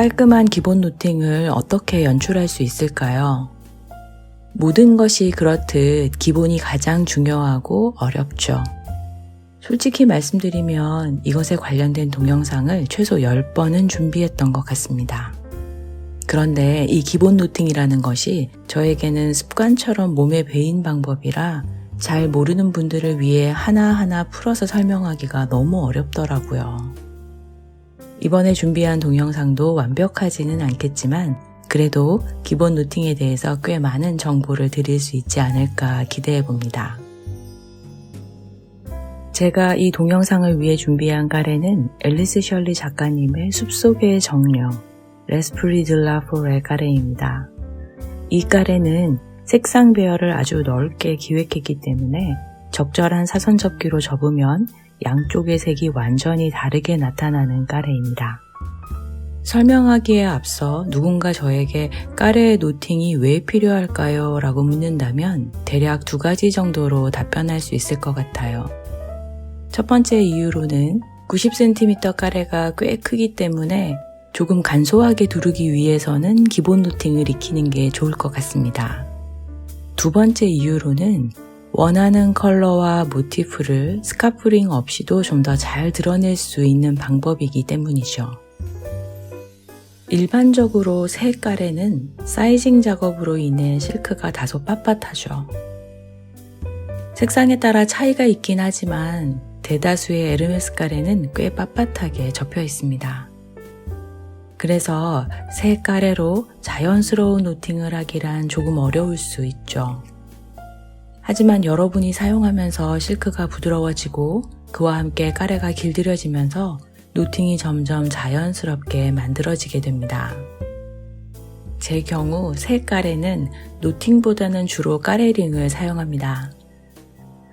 깔끔한 기본 노팅을 어떻게 연출할 수 있을까요? 모든 것이 그렇듯 기본이 가장 중요하고 어렵죠. 솔직히 말씀드리면 이것에 관련된 동영상을 최소 10번은 준비했던 것 같습니다. 그런데 이 기본 노팅이라는 것이 저에게는 습관처럼 몸에 배인 방법이라 잘 모르는 분들을 위해 하나하나 풀어서 설명하기가 너무 어렵더라고요. 이번에 준비한 동영상도 완벽하지는 않겠지만 그래도 기본 노팅에 대해서 꽤 많은 정보를 드릴 수 있지 않을까 기대해 봅니다. 제가 이 동영상을 위해 준비한 까레는 앨리스 셜리 작가님의 숲속의 정령, 레스프리 들라 포레 까레입니다. 이 까레는 색상 배열을 아주 넓게 기획했기 때문에 적절한 사선 접기로 접으면 양쪽의 색이 완전히 다르게 나타나는 까레입니다. 설명하기에 앞서 누군가 저에게 까레의 노팅이 왜 필요할까요? 라고 묻는다면 대략 2가지 정도로 답변할 수 있을 것 같아요. 첫 번째 이유로는 90cm 까레가 꽤 크기 때문에 조금 간소하게 두르기 위해서는 기본 노팅을 익히는 게 좋을 것 같습니다. 두 번째 이유로는 원하는 컬러와 모티프를 스카프링 없이도 좀 더 잘 드러낼 수 있는 방법이기 때문이죠. 일반적으로 새 까레는 사이징 작업으로 인해 실크가 다소 빳빳하죠. 색상에 따라 차이가 있긴 하지만 대다수의 에르메스 까레는 꽤 빳빳하게 접혀 있습니다. 그래서 새 까레로 자연스러운 노팅을 하기란 조금 어려울 수 있죠. 하지만 여러분이 사용하면서 실크가 부드러워지고 그와 함께 까레가 길들여지면서 노팅이 점점 자연스럽게 만들어지게 됩니다. 제 경우 새 까레는 노팅보다는 주로 까레링을 사용합니다.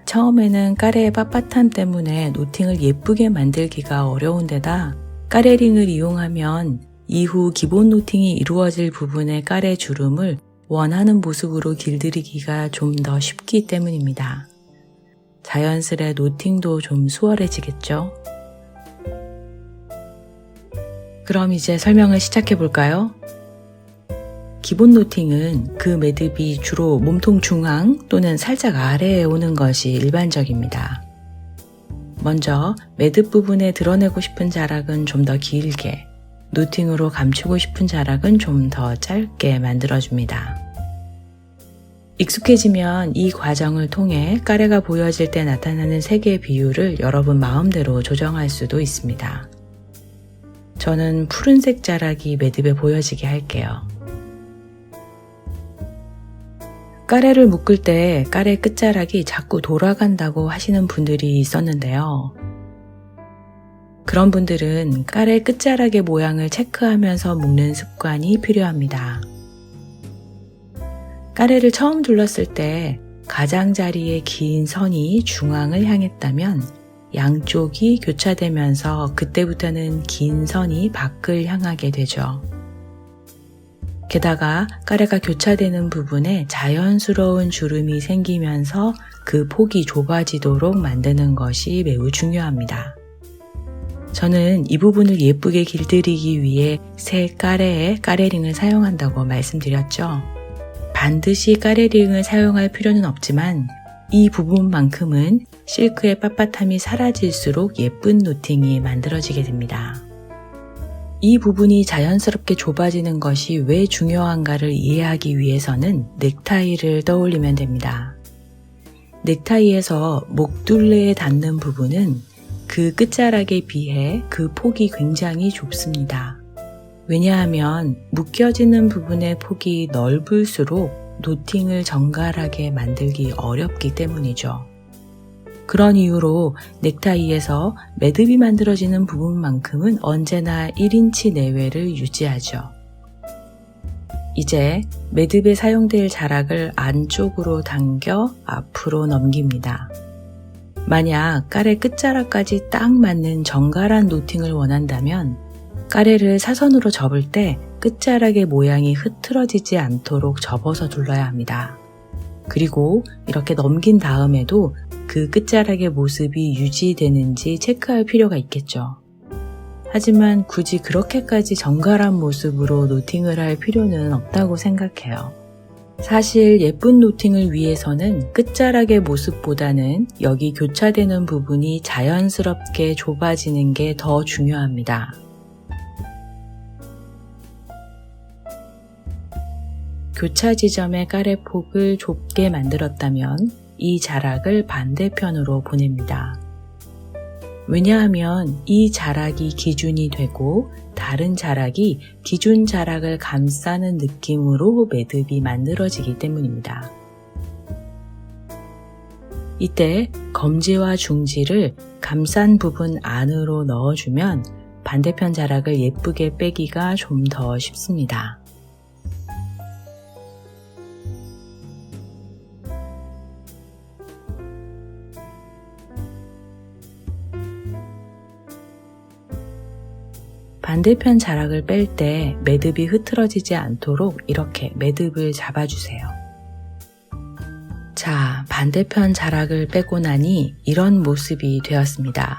처음에는 까레의 빳빳함 때문에 노팅을 예쁘게 만들기가 어려운 데다 까레링을 이용하면 이후 기본 노팅이 이루어질 부분의 까레 주름을 원하는 모습으로 길들이기가 좀 더 쉽기 때문입니다. 자연스레 노팅도 좀 수월해지겠죠? 그럼 이제 설명을 시작해 볼까요? 기본 노팅은 그 매듭이 주로 몸통 중앙 또는 살짝 아래에 오는 것이 일반적입니다. 먼저 매듭 부분에 드러내고 싶은 자락은 좀 더 길게, 노팅으로 감추고 싶은 자락은 좀 더 짧게 만들어줍니다. 익숙해지면 이 과정을 통해 까레가 보여질 때 나타나는 색의 비율을 여러분 마음대로 조정할 수도 있습니다. 저는 푸른색 자락이 매듭에 보여지게 할게요. 까레를 묶을 때 까레 끝자락이 자꾸 돌아간다고 하시는 분들이 있었는데요. 그런 분들은 까레 끝자락의 모양을 체크하면서 묶는 습관이 필요합니다. 까레를 처음 둘렀을 때 가장자리의 긴 선이 중앙을 향했다면 양쪽이 교차되면서 그때부터는 긴 선이 밖을 향하게 되죠. 게다가 까레가 교차되는 부분에 자연스러운 주름이 생기면서 그 폭이 좁아지도록 만드는 것이 매우 중요합니다. 저는 이 부분을 예쁘게 길들이기 위해 새 까레에 까레링을 사용한다고 말씀드렸죠. 반드시 까레링을 사용할 필요는 없지만 이 부분만큼은 실크의 빳빳함이 사라질수록 예쁜 노팅이 만들어지게 됩니다. 이 부분이 자연스럽게 좁아지는 것이 왜 중요한가를 이해하기 위해서는 넥타이를 떠올리면 됩니다. 넥타이에서 목둘레에 닿는 부분은 그 끝자락에 비해 그 폭이 굉장히 좁습니다. 왜냐하면 묶여지는 부분의 폭이 넓을수록 노팅을 정갈하게 만들기 어렵기 때문이죠. 그런 이유로 넥타이에서 매듭이 만들어지는 부분만큼은 언제나 1인치 내외를 유지하죠. 이제 매듭에 사용될 자락을 안쪽으로 당겨 앞으로 넘깁니다. 만약 까레 끝자락까지 딱 맞는 정갈한 노팅을 원한다면 까레를 사선으로 접을 때 끝자락의 모양이 흐트러지지 않도록 접어서 둘러야 합니다. 그리고 이렇게 넘긴 다음에도 그 끝자락의 모습이 유지되는지 체크할 필요가 있겠죠. 하지만 굳이 그렇게까지 정갈한 모습으로 노팅을 할 필요는 없다고 생각해요. 사실 예쁜 노팅을 위해서는 끝자락의 모습보다는 여기 교차되는 부분이 자연스럽게 좁아지는 게 더 중요합니다. 교차 지점의 까레폭을 좁게 만들었다면 이 자락을 반대편으로 보냅니다. 왜냐하면 이 자락이 기준이 되고 다른 자락이 기준 자락을 감싸는 느낌으로 매듭이 만들어지기 때문입니다. 이때 검지와 중지를 감싼 부분 안으로 넣어주면 반대편 자락을 예쁘게 빼기가 좀 더 쉽습니다. 반대편 자락을 뺄 때 매듭이 흐트러지지 않도록 이렇게 매듭을 잡아주세요. 자, 반대편 자락을 빼고 나니 이런 모습이 되었습니다.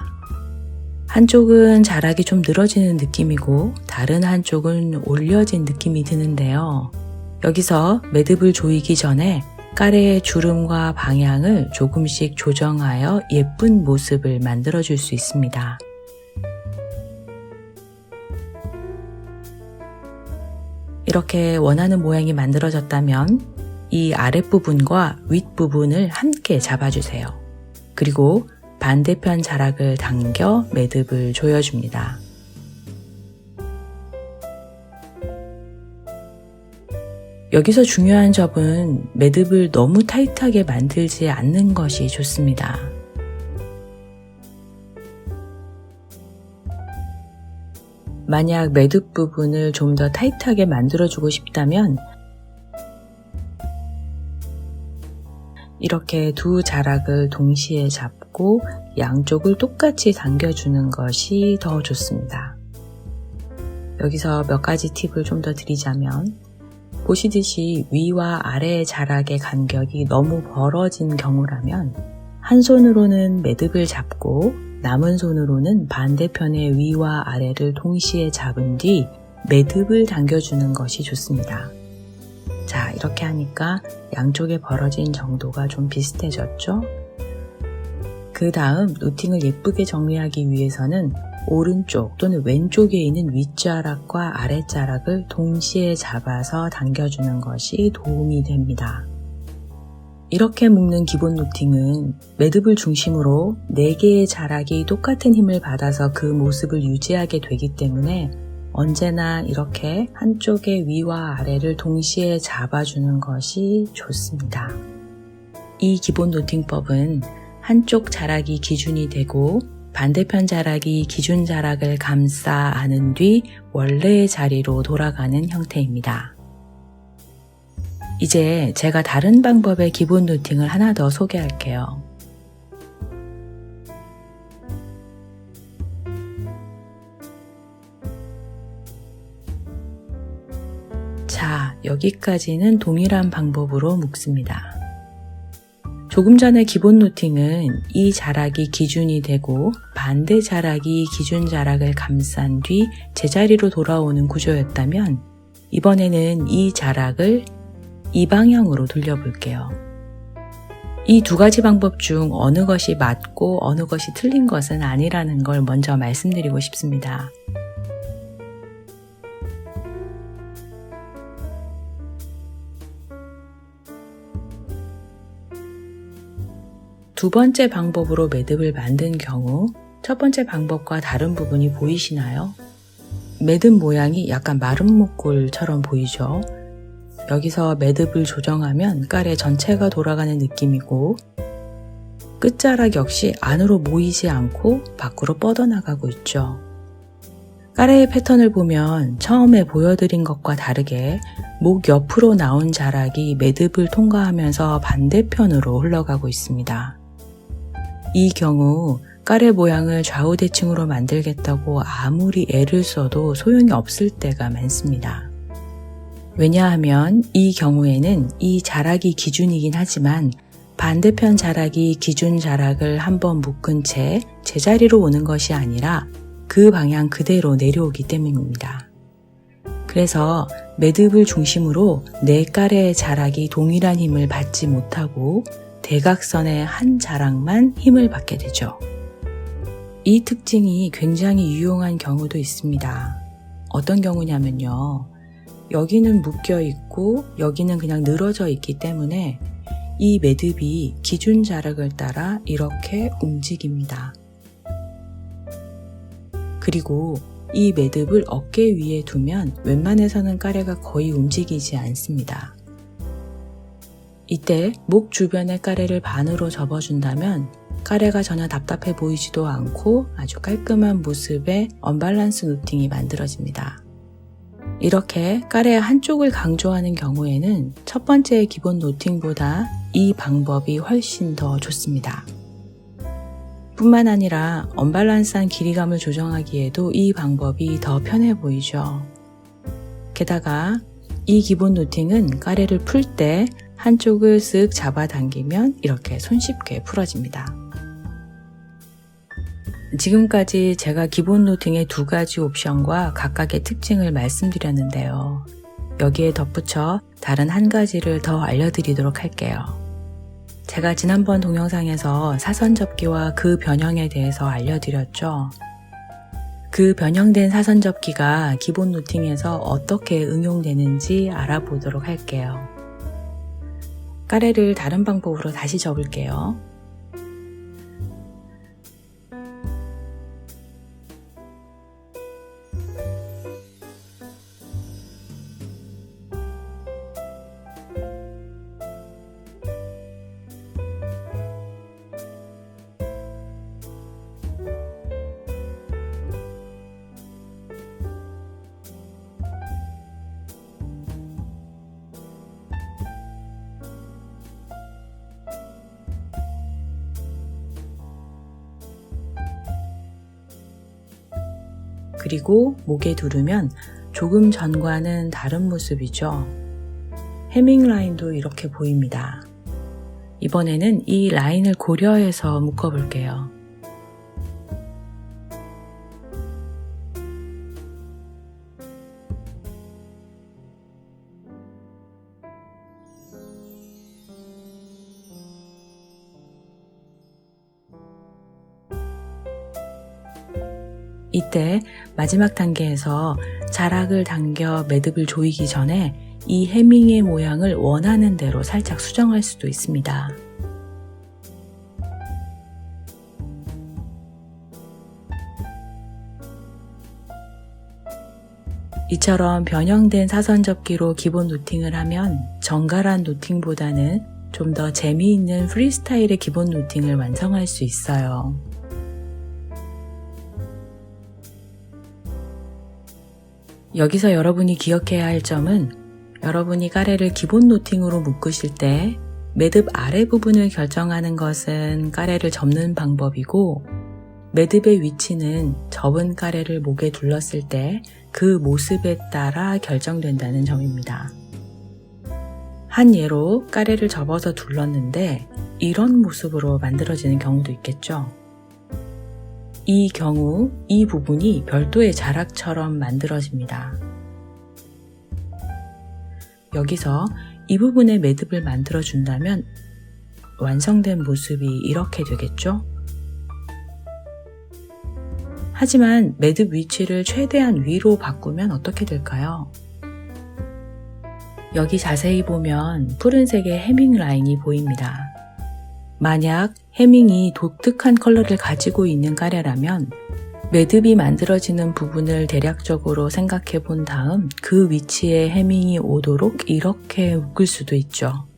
한쪽은 자락이 좀 늘어지는 느낌이고 다른 한쪽은 올려진 느낌이 드는데요. 여기서 매듭을 조이기 전에 까레의 주름과 방향을 조금씩 조정하여 예쁜 모습을 만들어 줄 수 있습니다. 이렇게 원하는 모양이 만들어졌다면 이 아랫부분과 윗부분을 함께 잡아주세요. 그리고 반대편 자락을 당겨 매듭을 조여줍니다. 여기서 중요한 점은 매듭을 너무 타이트하게 만들지 않는 것이 좋습니다. 만약 매듭 부분을 좀 더 타이트하게 만들어주고 싶다면 이렇게 두 자락을 동시에 잡고 양쪽을 똑같이 당겨주는 것이 더 좋습니다. 여기서 몇 가지 팁을 좀 더 드리자면 보시듯이 위와 아래의 자락의 간격이 너무 벌어진 경우라면 한 손으로는 매듭을 잡고 남은 손으로는 반대편의 위와 아래를 동시에 잡은 뒤 매듭을 당겨주는 것이 좋습니다. 자, 이렇게 하니까 양쪽에 벌어진 정도가 좀 비슷해졌죠? 그 다음 노팅을 예쁘게 정리하기 위해서는 오른쪽 또는 왼쪽에 있는 윗자락과 아랫자락을 동시에 잡아서 당겨주는 것이 도움이 됩니다. 이렇게 묶는 기본 노팅은 매듭을 중심으로 4개의 자락이 똑같은 힘을 받아서 그 모습을 유지하게 되기 때문에 언제나 이렇게 한쪽의 위와 아래를 동시에 잡아주는 것이 좋습니다. 이 기본 노팅법은 한쪽 자락이 기준이 되고 반대편 자락이 기준 자락을 감싸 안은 뒤 원래의 자리로 돌아가는 형태입니다. 이제 제가 다른 방법의 기본 노팅을 하나 더 소개할게요. 자, 여기까지는 동일한 방법으로 묶습니다. 조금 전에 기본 노팅은 이 자락이 기준이 되고 반대 자락이 기준 자락을 감싼 뒤 제자리로 돌아오는 구조였다면 이번에는 이 자락을 이 방향으로 돌려볼게요. 이 두 가지 방법 중 어느 것이 맞고 어느 것이 틀린 것은 아니라는 걸 먼저 말씀드리고 싶습니다. 두 번째 방법으로 매듭을 만든 경우 첫 번째 방법과 다른 부분이 보이시나요? 매듭 모양이 약간 마름 목골처럼 보이죠? 여기서 매듭을 조정하면 까레 전체가 돌아가는 느낌이고 끝자락 역시 안으로 모이지 않고 밖으로 뻗어나가고 있죠. 까레의 패턴을 보면 처음에 보여드린 것과 다르게 목 옆으로 나온 자락이 매듭을 통과하면서 반대편으로 흘러가고 있습니다. 이 경우 까레 모양을 좌우대칭으로 만들겠다고 아무리 애를 써도 소용이 없을 때가 많습니다. 왜냐하면 이 경우에는 이 자락이 기준이긴 하지만 반대편 자락이 기준 자락을 한번 묶은 채 제자리로 오는 것이 아니라 그 방향 그대로 내려오기 때문입니다. 그래서 매듭을 중심으로 네 가래의 자락이 동일한 힘을 받지 못하고 대각선의 한 자락만 힘을 받게 되죠. 이 특징이 굉장히 유용한 경우도 있습니다. 어떤 경우냐면요. 여기는 묶여 있고 여기는 그냥 늘어져 있기 때문에 이 매듭이 기준 자락을 따라 이렇게 움직입니다. 그리고 이 매듭을 어깨 위에 두면 웬만해서는 가래가 거의 움직이지 않습니다. 이때 목 주변의 가래를 반으로 접어준다면 가래가 전혀 답답해 보이지도 않고 아주 깔끔한 모습의 언밸런스 노팅이 만들어집니다. 이렇게 가래의 한쪽을 강조하는 경우에는 첫 번째의 기본 노팅보다 이 방법이 훨씬 더 좋습니다. 뿐만 아니라 언밸런스한 길이감을 조정하기에도 이 방법이 더 편해 보이죠. 게다가 이 기본 노팅은 가래를 풀 때 한쪽을 쓱 잡아당기면 이렇게 손쉽게 풀어집니다. 지금까지 제가 기본 노팅의 두 가지 옵션과 각각의 특징을 말씀드렸는데요. 여기에 덧붙여 다른 한 가지를 더 알려드리도록 할게요. 제가 지난번 동영상에서 사선 접기와 그 변형에 대해서 알려드렸죠. 그 변형된 사선 접기가 기본 노팅에서 어떻게 응용되는지 알아보도록 할게요. 가래를 다른 방법으로 다시 접을게요. 그리고 목에 두르면 조금 전과는 다른 모습이죠. 해밍 라인도 이렇게 보입니다. 이번에는 이 라인을 고려해서 묶어볼게요. 이때 마지막 단계에서 자락을 당겨 매듭을 조이기 전에 이 해밍의 모양을 원하는 대로 살짝 수정할 수도 있습니다. 이처럼 변형된 사선 접기로 기본 노팅을 하면 정갈한 노팅보다는 좀 더 재미있는 프리스타일의 기본 노팅을 완성할 수 있어요. 여기서 여러분이 기억해야 할 점은 여러분이 가래를 기본 노팅으로 묶으실 때 매듭 아래 부분을 결정하는 것은 가래를 접는 방법이고 매듭의 위치는 접은 가래를 목에 둘렀을 때 그 모습에 따라 결정된다는 점입니다. 한 예로 가래를 접어서 둘렀는데 이런 모습으로 만들어지는 경우도 있겠죠. 이 경우 이 부분이 별도의 자락처럼 만들어집니다. 여기서 이 부분에 매듭을 만들어 준다면 완성된 모습이 이렇게 되겠죠? 하지만 매듭 위치를 최대한 위로 바꾸면 어떻게 될까요? 여기 자세히 보면 푸른색의 해밍 라인이 보입니다. 만약 해밍이 독특한 컬러를 가지고 있는 가래라면 매듭이 만들어지는 부분을 대략적으로 생각해 본 다음 그 위치에 해밍이 오도록 이렇게 묶을 수도 있죠.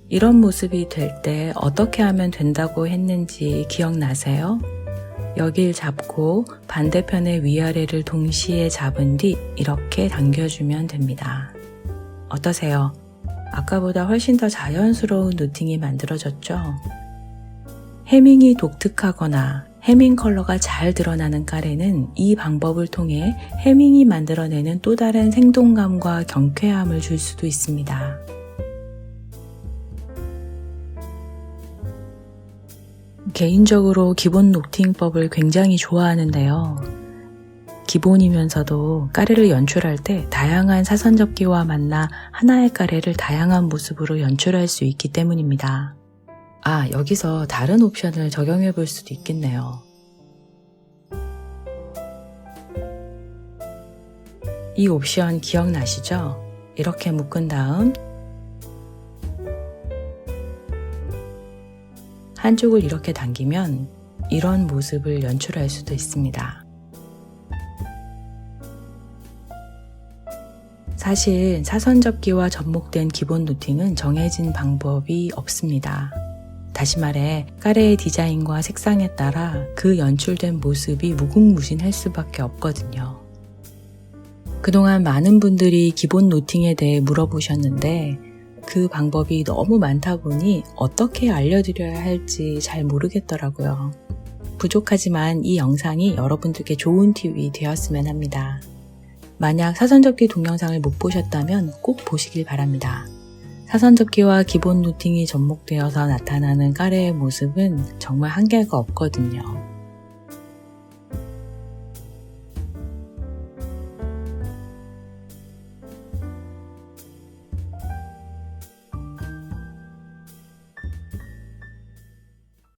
이런 모습이 될 때 어떻게 하면 된다고 했는지 기억나세요? 여길 잡고 반대편의 위아래를 동시에 잡은 뒤 이렇게 당겨주면 됩니다. 어떠세요? 아까보다 훨씬 더 자연스러운 노팅이 만들어졌죠? 해밍이 독특하거나 해밍 컬러가 잘 드러나는 가래는 이 방법을 통해 해밍이 만들어내는 또 다른 생동감과 경쾌함을 줄 수도 있습니다. 개인적으로 기본 노팅법을 굉장히 좋아하는데요. 기본이면서도 까레를 연출할 때 다양한 사선 접기와 만나 하나의 까레를 다양한 모습으로 연출할 수 있기 때문입니다. 여기서 다른 옵션을 적용해 볼 수도 있겠네요. 이 옵션 기억나시죠? 이렇게 묶은 다음 한쪽을 이렇게 당기면 이런 모습을 연출할 수도 있습니다. 사실 사선 접기와 접목된 기본 노팅은 정해진 방법이 없습니다. 다시 말해 까레의 디자인과 색상에 따라 그 연출된 모습이 무궁무진할 수밖에 없거든요. 그동안 많은 분들이 기본 노팅에 대해 물어보셨는데 그 방법이 너무 많다 보니 어떻게 알려드려야 할지 잘 모르겠더라고요. 부족하지만 이 영상이 여러분들께 좋은 팁이 되었으면 합니다. 만약 사선접기 동영상을 못 보셨다면 꼭 보시길 바랍니다. 사선접기와 기본 노팅이 접목되어서 나타나는 까레의 모습은 정말 한계가 없거든요.